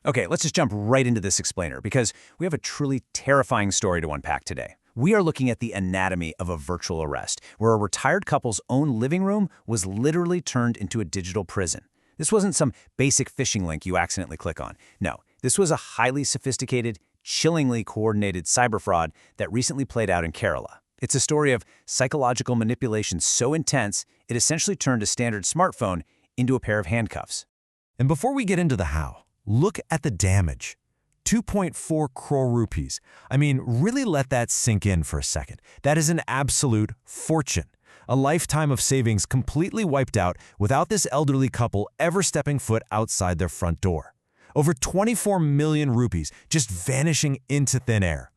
Okay, let's just jump right into this explainer because we have a truly terrifying story to unpack today. We are looking at the anatomy of a virtual arrest, where a retired couple's own living room was literally turned into a digital prison. This wasn't some basic phishing link you accidentally click on. No, this was a highly sophisticated, chillingly coordinated cyber fraud that recently played out in Kerala. It's a story of psychological manipulation so intense, it essentially turned a standard smartphone into a pair of handcuffs. And before we get into the how, look at the damage. 2.4 crore rupees. I mean, really let that sink in for a second. That is an absolute fortune. A lifetime of savings completely wiped out without this elderly couple ever stepping foot outside their front door. Over 24 million rupees just vanishing into thin air.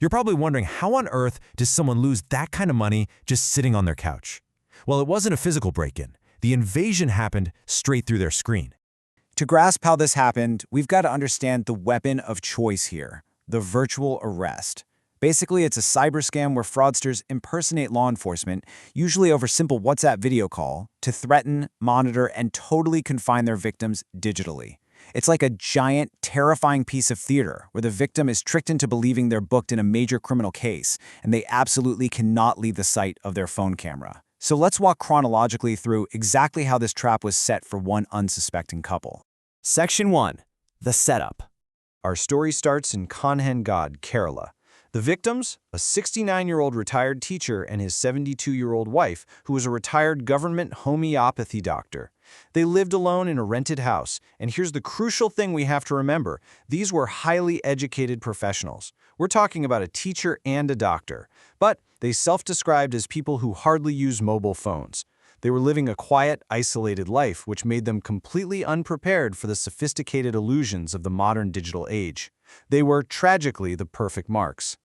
You're probably wondering, how on earth does someone lose that kind of money just sitting on their couch? Well, it wasn't a physical break-in. The invasion happened straight through their screen. To grasp how this happened, we've got to understand the weapon of choice here, the virtual arrest. Basically, it's a cyber scam where fraudsters impersonate law enforcement, usually over simple WhatsApp video call, to threaten, monitor, and totally confine their victims digitally. It's like a giant, terrifying piece of theater where the victim is tricked into believing they're booked in a major criminal case, and they absolutely cannot leave the sight of their phone camera. So let's walk chronologically through exactly how this trap was set for one unsuspecting couple. Section 1. The Setup. Our story starts in Kanhangad, Kerala. The victims, a 69-year-old retired teacher and his 72-year-old wife, who was a retired government homeopathy doctor. They lived alone in a rented house, and here's the crucial thing we have to remember. These were highly educated professionals. We're talking about a teacher and a doctor, but they self-described as people who hardly use mobile phones. They were living a quiet, isolated life, which made them completely unprepared for the sophisticated illusions of the modern digital age. They were, tragically, the perfect marks.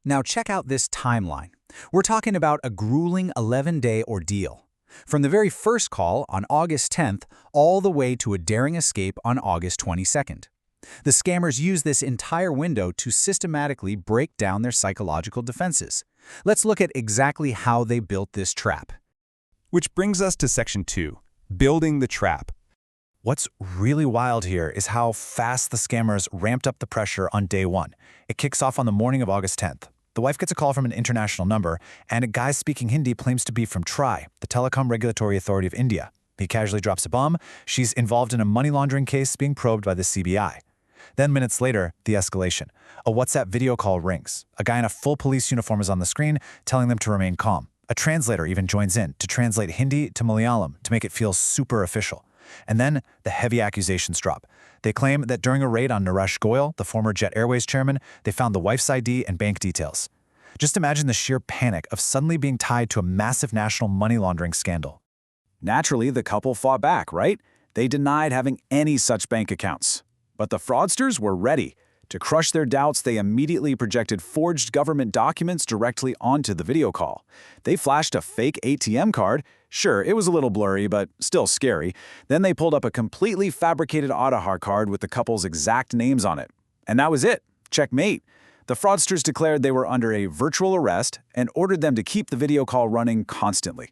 Now check out this timeline. We're talking about a grueling 11-day ordeal. From the very first call on August 10th all the way to a daring escape on August 22nd. The scammers used this entire window to systematically break down their psychological defenses. Let's look at exactly how they built this trap. Which brings us to Section 2, Building the Trap. What's really wild here is how fast the scammers ramped up the pressure on day one. It kicks off on the morning of August 10th. The wife gets a call from an international number, and a guy speaking Hindi claims to be from TRAI, the Telecom Regulatory Authority of India. He casually drops a bomb. She's involved in a money laundering case being probed by the CBI. Then minutes later, the escalation. A WhatsApp video call rings. A guy in a full police uniform is on the screen, telling them to remain calm. A translator even joins in to translate Hindi to Malayalam to make it feel super official. And then the heavy accusations drop. They claim that during a raid on Naresh Goyal, the former Jet Airways chairman, they found the wife's ID and bank details. Just imagine the sheer panic of suddenly being tied to a massive national money laundering scandal. Naturally, the couple fought back, right? They denied having any such bank accounts. But the fraudsters were ready. To crush their doubts, they immediately projected forged government documents directly onto the video call. They flashed a fake ATM card. Sure, it was a little blurry, but still scary. Then they pulled up a completely fabricated Aadhaar card with the couple's exact names on it. And that was it. Checkmate. The fraudsters declared they were under a virtual arrest and ordered them to keep the video call running constantly.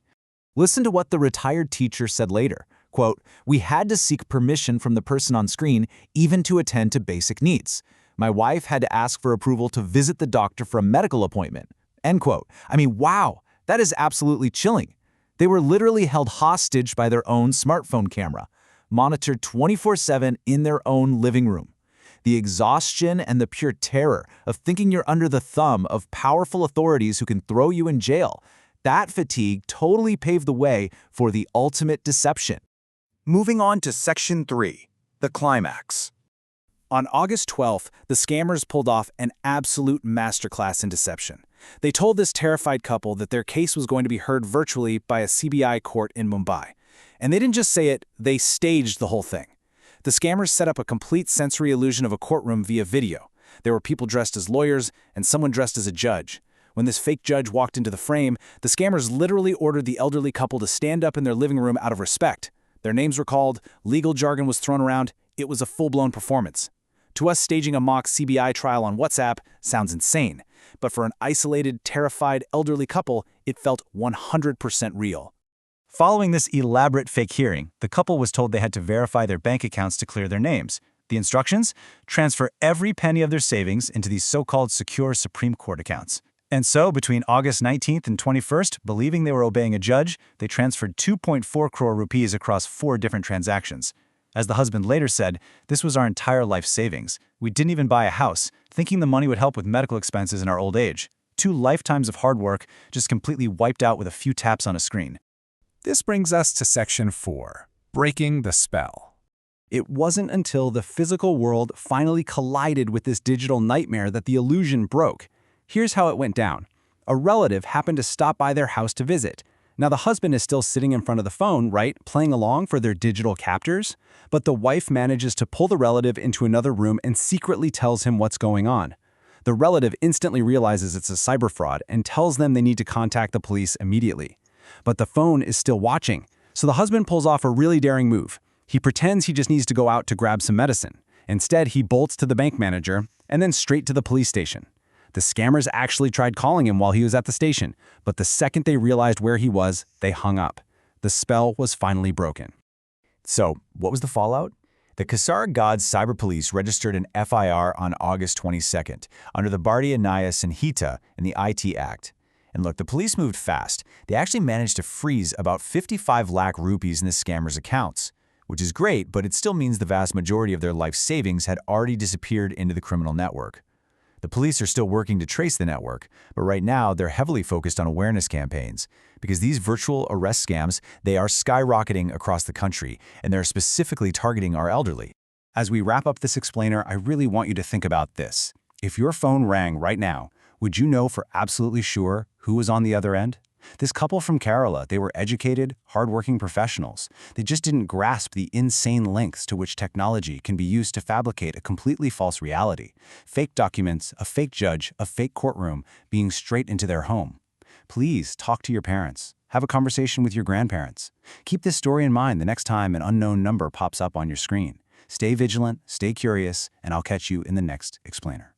Listen to what the retired teacher said later. Quote, "We had to seek permission from the person on screen even to attend to basic needs. My wife had to ask for approval to visit the doctor for a medical appointment." End quote. I mean, wow, that is absolutely chilling. They were literally held hostage by their own smartphone camera, monitored 24/7 in their own living room. The exhaustion and the pure terror of thinking you're under the thumb of powerful authorities who can throw you in jail, that fatigue totally paved the way for the ultimate deception. Moving on to Section 3, the climax. On August 12th, the scammers pulled off an absolute masterclass in deception. They told this terrified couple that their case was going to be heard virtually by a CBI court in Mumbai. And they didn't just say it, they staged the whole thing. The scammers set up a complete sensory illusion of a courtroom via video. There were people dressed as lawyers and someone dressed as a judge. When this fake judge walked into the frame, the scammers literally ordered the elderly couple to stand up in their living room out of respect. Their names were called, legal jargon was thrown around, it was a full-blown performance. To us, staging a mock CBI trial on WhatsApp sounds insane, but for an isolated, terrified, elderly couple, it felt 100% real. Following this elaborate fake hearing, the couple was told they had to verify their bank accounts to clear their names. The instructions? Transfer every penny of their savings into these so-called secure Supreme Court accounts. And so, between August 19th and 21st, believing they were obeying a judge, they transferred 2.4 crore rupees across 4 different transactions. As the husband later said, "This was our entire life savings. We didn't even buy a house, thinking the money would help with medical expenses in our old age. 2 lifetimes of hard work just completely wiped out with a few taps on a screen." This brings us to section 4, breaking the spell. It wasn't until the physical world finally collided with this digital nightmare that the illusion broke. Here's how it went down. A relative happened to stop by their house to visit. Now the husband is still sitting in front of the phone, right, playing along for their digital captors? But the wife manages to pull the relative into another room and secretly tells him what's going on. The relative instantly realizes it's a cyber fraud and tells them they need to contact the police immediately. But the phone is still watching, so the husband pulls off a really daring move. He pretends he just needs to go out to grab some medicine. Instead, he bolts to the bank manager and then straight to the police station. The scammers actually tried calling him while he was at the station, but the second they realized where he was, they hung up. The spell was finally broken. So, what was the fallout? The Kasaragod Cyber Police registered an FIR on August 22nd under the Bharatiya Nyaya Sanhita and the IT Act. And look, the police moved fast. They actually managed to freeze about 55 lakh rupees in the scammers' accounts, which is great, but it still means the vast majority of their life savings had already disappeared into the criminal network. The police are still working to trace the network, but right now they're heavily focused on awareness campaigns because these virtual arrest scams, they are skyrocketing across the country and they're specifically targeting our elderly. As we wrap up this explainer, I really want you to think about this. If your phone rang right now, would you know for absolutely sure who was on the other end? This couple from Kerala, they were educated, hardworking professionals. They just didn't grasp the insane lengths to which technology can be used to fabricate a completely false reality. Fake documents, a fake judge, a fake courtroom being straight into their home. Please talk to your parents. Have a conversation with your grandparents. Keep this story in mind the next time an unknown number pops up on your screen. Stay vigilant, stay curious, and I'll catch you in the next explainer.